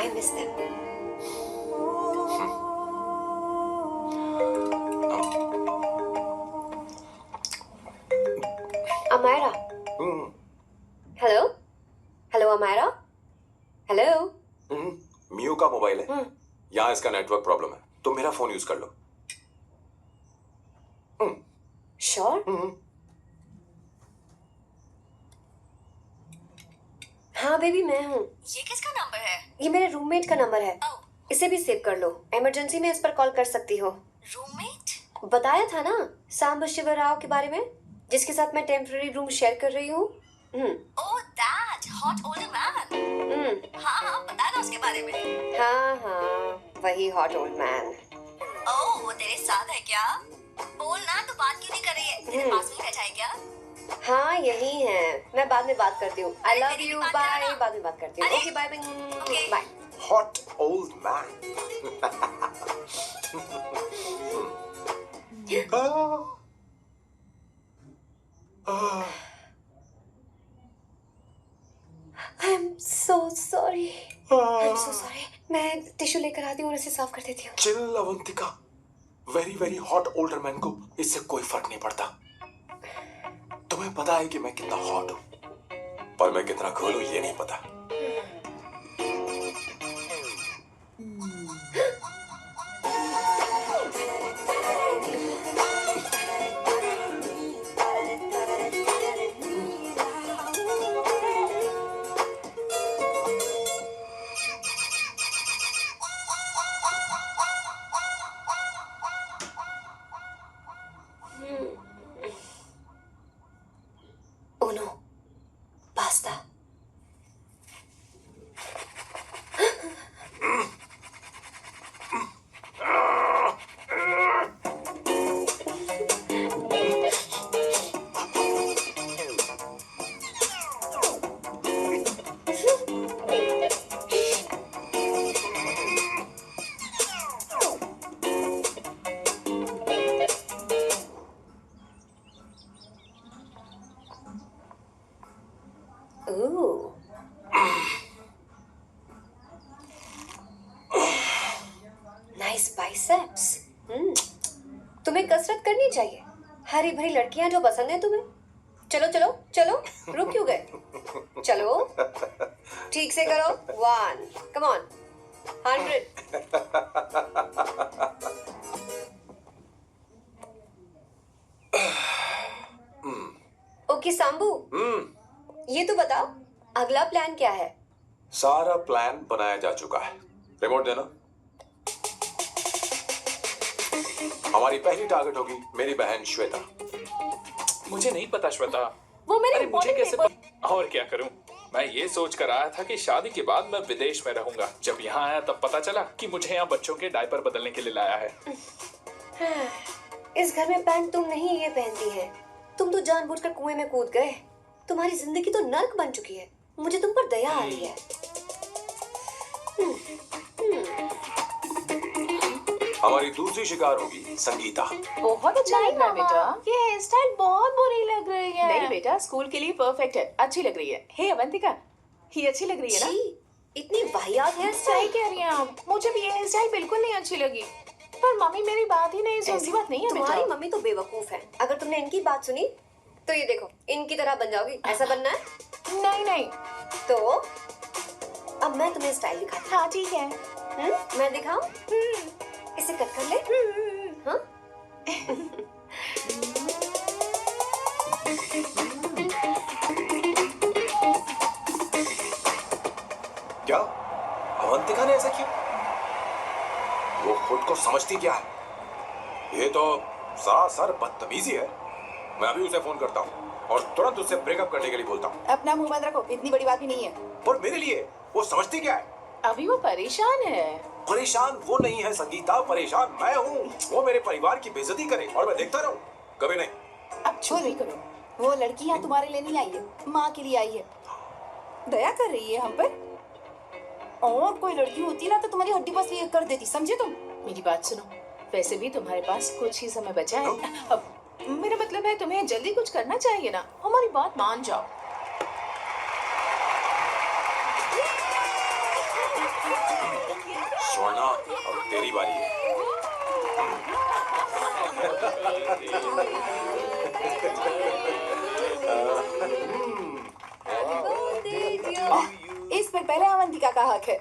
I miss them. Amira. Hello? Hello, Amira? Hello? मियो का mobile है। यहाँ इसका नेटवर्क प्रॉब्लम है, तो मेरा फोन यूज कर लो। Sure? हाँ बेबी, मैं हूँ। ये किसका नंबर है? ये मेरे रूममेट का नंबर है। इसे भी सेव कर लो। इमरजेंसी में इस पर कॉल कर सकती हो। रूममेट? बताया था ना सांब शिवराव के बारे में, जिसके साथ मैं टेम्पररी रूम शेयर कर रही हूँ। Oh that hot old man. हाँ बता ना उसके बारे में। हाँ, वही हॉट ओल्ड मैन। ओह वो तेरे साथ है क्या? बोल ना, तो बात क्यों नहीं कर रही है? तेरे पास में बैठा है क्या? हाँ यही है। मैं बाद में बात करती हूँ। आई लव मेरी यू, भी बात बाय। करो ना। बाद में बात करती हूँ। अरे, okay bye okay. Bye. Hot old man. I am so sorry. मैं टिश्यू लेकर आती हूँ और इसे साफ कर देती हूँ। Chill Avantika, very very hot older man को इससे कोई फर्क नहीं पड़ता। तुम्हें पता है कि मैं कितना हॉट हूँ, पर मैं कितना कूल हूँ ये नहीं पता। Uno, basta. Ooh. Nice biceps. तुम्हें कसरत करनी चाहिए। हरी भरी लड़कियां जो पसंद है तुम्हें। चलो चलो चलो, रुक क्यों गए? चलो ठीक से करो। 1, come on, 100. ओके सांबू, ये तो बताओ अगला प्लान क्या है? सारा प्लान बनाया जा चुका है। रिमोट देना। हमारी पहली टारगेट होगी मेरी बहन श्वेता। मुझे नहीं पता श्वेता। वो मेरे अरे मुझे कैसे पेपर। और क्या करूं? मैं ये सोच कर आया था कि शादी के बाद मैं विदेश में रहूंगा। जब यहाँ आया तब पता चला कि मुझे यहाँ बच्चों के डायपर बदलने के लिए लाया है। इस घर में पैंट तुम नहीं ये पहनती है। तुम तो जानबूझकर कुएं में कूद गए। तुम्हारी जिंदगी तो नर्क बन चुकी है। मुझे तुम पर दया आ रही है। हमारी दूसरी शिकार होगी संगीता। बहुत अच्छा लग रहा है बेटा। ये हेयर स्टाइल बहुत बुरी लग रही है। नहीं बेटा, स्कूल के लिए परफेक्ट है, अच्छी लग रही है। हे अवंतिका, ये अच्छी लग रही है ना? छी, इतनी वाहियात हेयर सही स्टाइल। कह रही हैं आप। मुझे भी ये हेयर स्टाइल बिल्कुल नहीं अच्छी लगी। पर मम्मी मेरी बात ही नहीं ऐसी सुनती। बात नहीं है तुम्हारी बेटा। मम्मी तो बेवकूफ है। अगर तुमने इनकी बात सुनी तो ये देखो इनकी तरह बन जाओगी। ऐसा बनना है नहीं नहीं। तो अब मैं तुम्हें स्टाइल दिखाती हाँ ठीक है। हूँ। मैं दिखाऊं? इसे कट कर ले। हाँ? क्या अवंतिका ने ऐसा किया? वो खुद को समझती क्या है? ये तो सरासर बदतमीजी है। मैं अभी उसे फोन करता हूँ और तुरंत उससे ब्रेकअप करने के लिए बोलता हूँ। अपना मुंह बंद रखो, इतनी बड़ी बात भी नहीं है। पर मेरे लिए वो समझती क्या है? अभी वो परेशान है। परेशान वो नहीं है संगीता, परेशान मैं हूँ। वो मेरे परिवार की बेइज्जती करे और मैं देखता रहूँ? कभी नहीं। अब छोड़ नहीं करो। वो लड़की यहाँ तुम्हारे लिए नहीं आई है, माँ के लिए आई है। दया कर रही है हम पर। और कोई लड़की होती ना तो तुम्हारी हड्डी बस ये कर देती, समझे तुम? मेरी बात सुनो, वैसे भी तुम्हारे पास कुछ ही समय बचा है। अब मेरा मतलब है तुम्हें जल्दी कुछ करना चाहिए ना। हमारी बात मान जाओ। छोड़ना, अब तेरी बारी है। इस पर पहले अवंतिका का हक है।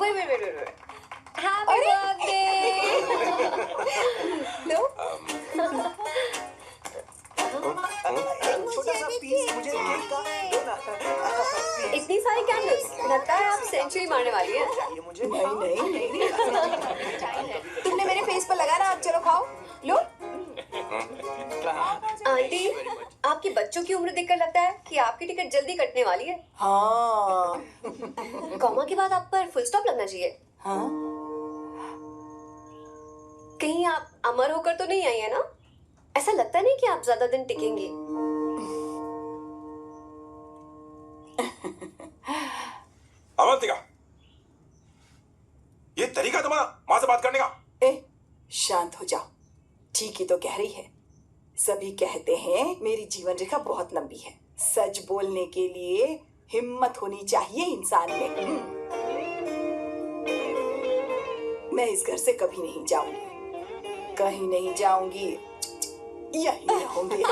Wait. Happy birthday! लो छोटा सा पीस मुझे केक का दो ना। इतनी सारी कैंडल्स, लगता है आप सेंचुरी मारने वाली है। ये मुझे नहीं तुमने मेरे फेस पर लगा ना, अब चलो खाओ। लो आंटी, आपके बच्चों की उम्र देखकर लगता है कि आपकी टिकट जल्दी कटने वाली है। हाँ कॉमा के बाद आप पर फुल स्टॉप लगना चाहिए। हाँ कहीं आप अमर होकर तो नहीं आई है ना? ऐसा लगता नहीं कि आप ज्यादा दिन टिकेंगी। अवंतिका, ये तरीका तुम्हारा माँ से बात करने का? ए शांत हो जाओ। ठीक ही तो कह रही है। सभी कहते हैं मेरी जीवन रेखा बहुत लंबी है। सच बोलने के लिए हिम्मत होनी चाहिए इंसान में। मैं इस घर से कभी नहीं जाऊंगी, कहीं नहीं जाऊंगी, यही रहूंगी।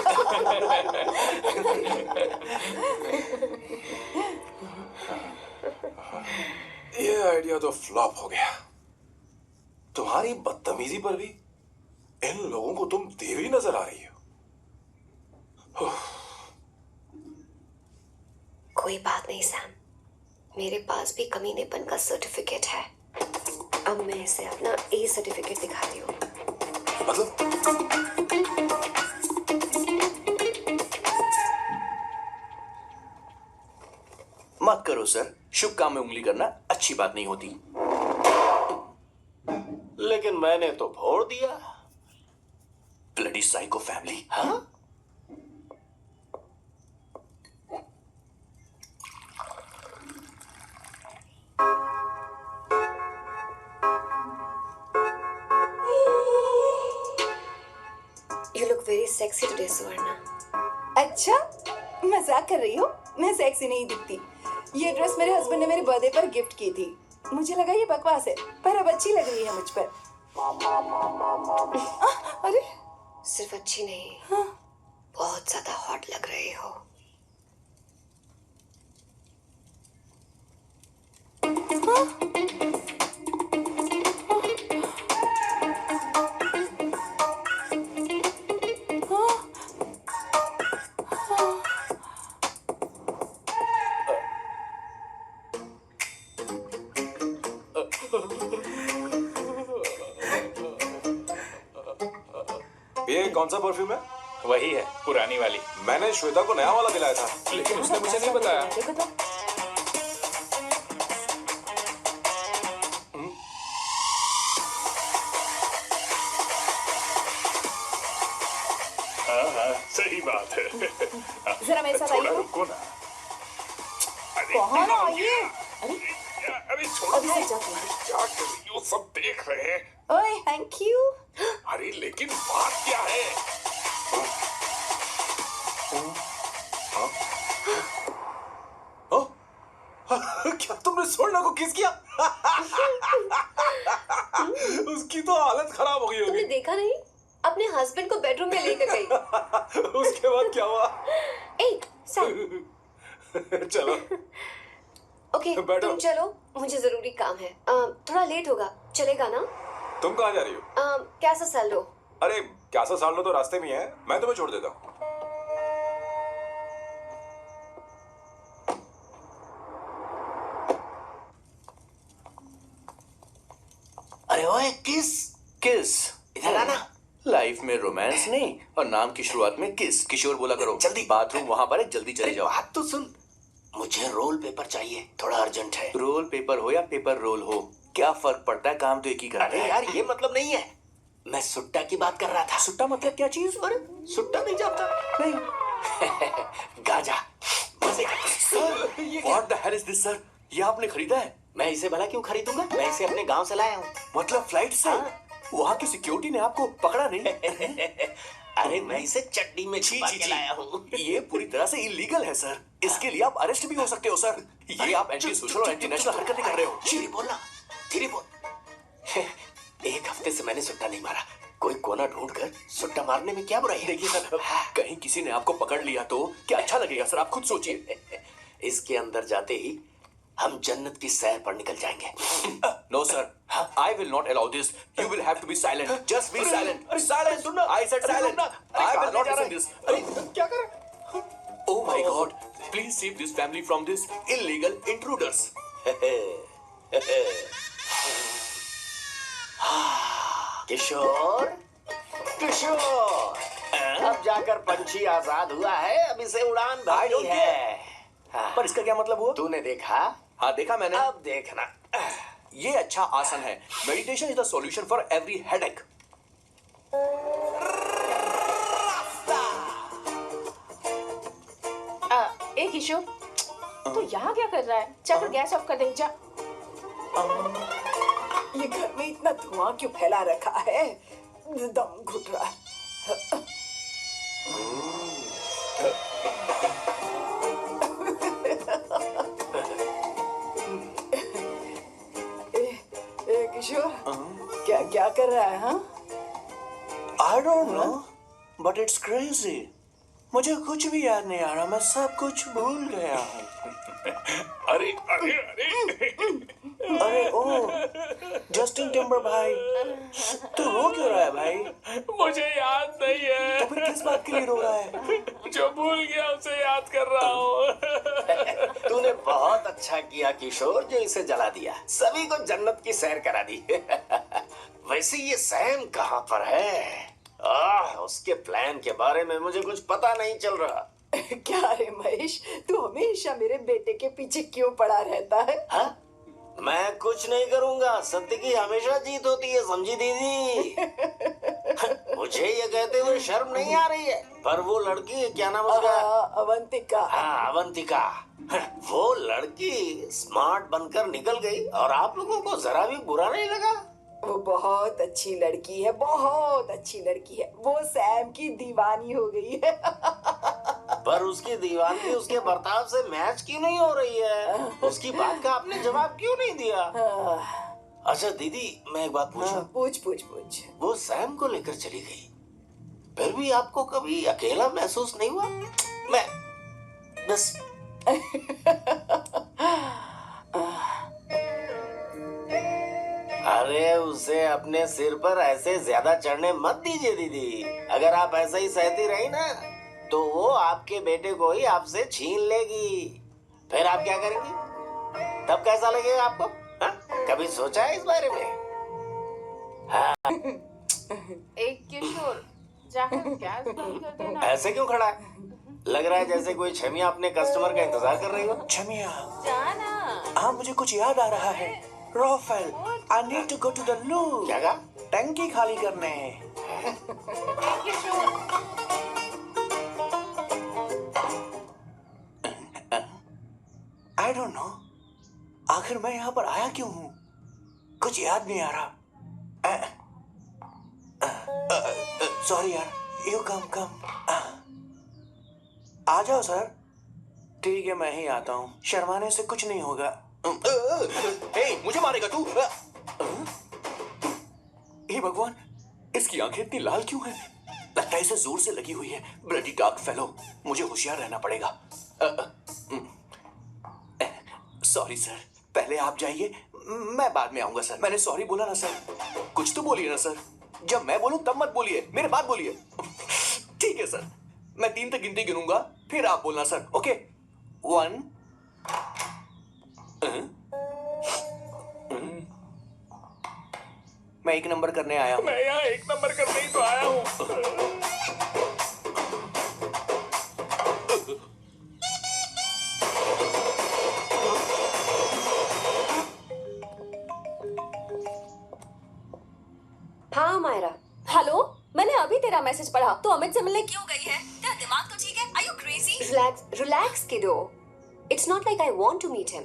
ये आइडिया तो फ्लॉप हो गया। तुम्हारी बदतमीजी पर भी इन लोगों को तुम देवी नजर आ रही हो। कोई बात नहीं सैम, मेरे पास भी कमीनेपन का सर्टिफिकेट है। अब मैं इसे अपना ए सर्टिफिकेट दिखाती हूँ। मतलब मत करो सर, शुभ काम में उंगली करना अच्छी बात नहीं होती। लेकिन मैंने तो फोड़ दिया। Bloody psycho family. हाँ You look very sexy today, सुवर्णा। अच्छा मजाक कर रही हो? मैं सेक्सी नहीं दिखती। ये ड्रेस मेरे हस्बैंड ने मेरे बर्थडे पर गिफ्ट की थी। मुझे लगा ये बकवास है, पर अब अच्छी लग रही है मुझ पर। अरे सिर्फ अच्छी नहीं, बहुत ज्यादा हॉट लग रही हो। ये कौन सा परफ्यूम है? वही है, पुरानी वाली। मैंने श्वेता को नया वाला दिलाया था। लेकिन उसने मुझे नहीं बताया। देखो तो। हाँ, सही बात है। जरा मेरे साथ थोड़ा आइए। रुको ना। अरे कहाँ ना आइए? अरे छोड़ो अभी से तो। जाते हैं। अरे क्या कर रही हो, सब देख रहे हैं। ओए थैंक यू। अरे लेकिन बात क्या है? ओ? क्या तुमने स्वर्णा को किस किया? उसकी तो हालत खराब हो गई तुमने होगी। देखा नहीं? अपने हस्बैंड को बेडरूम में लेकर गई। उसके बाद क्या हुआ? ए सैम, चलो ओके बैठो। तुम चलो, मुझे जरूरी काम है। थोड़ा लेट होगा, चलेगा ना? तुम कहाँ जा रही हो? कैसा सैल लो? अरे कैसा साल लो तो रास्ते में ही है, मैं तुम्हें छोड़ देता हूँ। अरे ओए किस किस इधर आना। लाइफ में रोमांस नहीं और नाम की शुरुआत में किस। किशोर बोला करो। जल्दी बाथरूम वहां पर है, जल्दी चले जाओ। बात तो सुन, मुझे रोल पेपर चाहिए, थोड़ा अर्जेंट है। रोल पेपर हो या पेपर रोल हो, क्या फर्क पड़ता है, काम तो एक ही करता अरे है। यार ये मतलब नहीं है, मैं सुट्टा की बात कर रहा था। सुट्टा मतलब क्या चीज? अरे सुट्टा नहीं जानता? नहीं। गाजा मजे का। What the hell is this, sir? ये आपने खरीदा है? मैं इसे भला क्यों खरीदूंगा? मैं इसे अपने गांव से लाया हूँ। मतलब फ्लाइट से? वहाँ की सिक्योरिटी ने आपको पकड़ा नहीं? अरे मैं इसे चटनी में छी, छुपा छी, के छी। लाया हूँ। ये पूरी तरह से इलीगल है सर। इसके लिए आप अरेस्ट भी हो सकते हो सर। ये आप एंटी सोशल और एंटी नेशनल हरकतें कर रहे हो। धीरे बोलना, धीरे बोल। एक हफ्ते से मैंने सुट्टा नहीं मारा। कोई कोना ढूंढ कर सुट्टा मारने में क्या बुराई है? देखिए सर, कहीं किसी ने आपको पकड़ लिया तो क्या अच्छा लगेगा सर? आप खुद सोचिए। इसके अंदर जाते ही हम जन्नत की सैर पर निकल जाएंगे। No sir, I will not allow this. You will have to be silent. Just be silent. Silent. I said silent. I will not listen this. क्या कर रहे? Oh my God! Please save this family from this illegal intruders. किशोर, किशोर, अब जाकर पंछी आजाद हुआ है। अब इसे उड़ान I भरनी don't है। हाँ, पर इसका क्या मतलब हुआ? तूने देखा? हाँ देखा मैंने। अब देखना। ये अच्छा आसन है। Meditation is the solution for every headache. ए किशोर, तू यहाँ क्या कर रहा है? जाकर गैस ऑफ कर दे जा। ये घर में इतना धुआं क्यों फैला रखा है? दम घुट रहा है। किशोर, क्या क्या कर रहा है? हाँ, I don't know, but it's crazy. मुझे कुछ भी याद नहीं आ रहा। मैं सब कुछ भूल गया हूँ। अरे अरे अरे अरे ओ, जस्टिन टिम्बर भाई, तू रो क्यों रहा है भाई? मुझे याद नहीं है। तो फिर किस बात के लिए रो रहा है? जो भूल गया उसे याद कर रहा हूँ। तूने बहुत अच्छा किया किशोर, जो इसे जला दिया। सभी को जन्नत की सैर करा दी। वैसे ये सैम कहाँ पर है? उसके प्लान के बारे में मुझे कुछ पता नहीं चल रहा। क्या रे महेश, तू हमेशा मेरे बेटे के पीछे क्यों पड़ा रहता है? हाँ? मैं कुछ नहीं करूंगा। सत्य की हमेशा जीत होती है, समझी दीदी? मुझे ये कहते हुए शर्म नहीं आ रही है, पर वो लड़की, क्या नाम उसका? अवंतिका। हाँ, अवंतिका। वो लड़की स्मार्ट बनकर निकल गई और आप लोगों को जरा भी बुरा नहीं लगा? वो बहुत अच्छी लड़की है, बहुत अच्छी लड़की है। वो सैम की दीवानी हो गई है। पर उसकी दीवानगी उसके बर्ताव से मैच क्यों नहीं हो रही है? उसकी बात का आपने जवाब क्यों नहीं दिया? अच्छा दीदी, मैं एक बात पूछूं? पूछ पूछ पूछ। वो सैम को लेकर चली गई, फिर भी आपको कभी अकेला महसूस नहीं हुआ? मैं बस अरे उसे अपने सिर पर ऐसे ज्यादा चढ़ने मत दीजिए दीदी। अगर आप ऐसा ही सहती रही ना, तो वो आपके बेटे को ही आपसे छीन लेगी। फिर आप क्या करेंगी? तब कैसा लगेगा आपको? हा? कभी सोचा है इस बारे में? एक किशोर, जाकर गैस बंद कर देना। ऐसे क्यों खड़ा है? लग रहा है जैसे कोई छमिया अपने कस्टमर का इंतजार कर रही हो। छमिया, जाना। हाँ मुझे कुछ याद आ रहा है। Rafael, I need to go to the loo. क्या कहा? टंकी खाली करने। एक किशोर, I don't know. आखिर मैं यहाँ पर आया क्यों हूँ? कुछ याद नहीं आ रहा। सॉरी यार, यू कम। आ जाओ सर। ठीक है, मैं ही आता हूँ। शर्माने से कुछ नहीं होगा। हे, मुझे मारेगा तू? हे भगवान, इसकी आंखें इतनी लाल क्यों हैं? लगता है इसे जोर से लगी हुई है। ब्लडी डार्क फेलो, मुझे होशियार रहना पड़ेगा। सॉरी सर, पहले आप जाइए, मैं बाद में आऊंगा सर। मैंने सॉरी बोला ना सर। कुछ तो बोलिए ना सर। जब मैं बोलूं तब मत बोलिए, मेरे बाद बोलिए। ठीक है सर, मैं 3 तक गिनती गिनूंगा, फिर आप बोलना सर। ओके, 1 मैं 1 नंबर करने आया हूँ। मैं यहाँ 1 नंबर करने ही तो आया हूँ। हाँ मायरा। हेलो, मैंने अभी तेरा मैसेज पढ़ा। तो अमित से मिलने क्यों गई है? तेरा दिमाग तो ठीक है? Are you crazy? Relax kiddo. It's not like I want to meet him.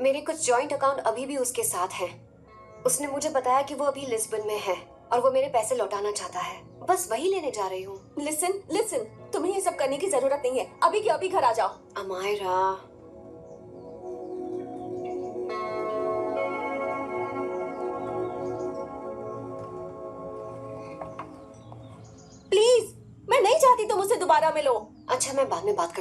मेरे कुछ जॉइंट अकाउंट अभी भी उसके साथ हैं। उसने मुझे बताया कि वो अभी लिस्बन में है और वो मेरे पैसे लौटाना चाहता है। बस वही लेने जा रही हूँ। लिसन लिसन, तुम्हें ये सब करने की जरूरत नहीं है। अभी के अभी घर आ जाओ। अमायरा, प्लीज, मैं नहीं चाहती तुम मुझसे दोबारा मिलो। अच्छा मैं बाद में बात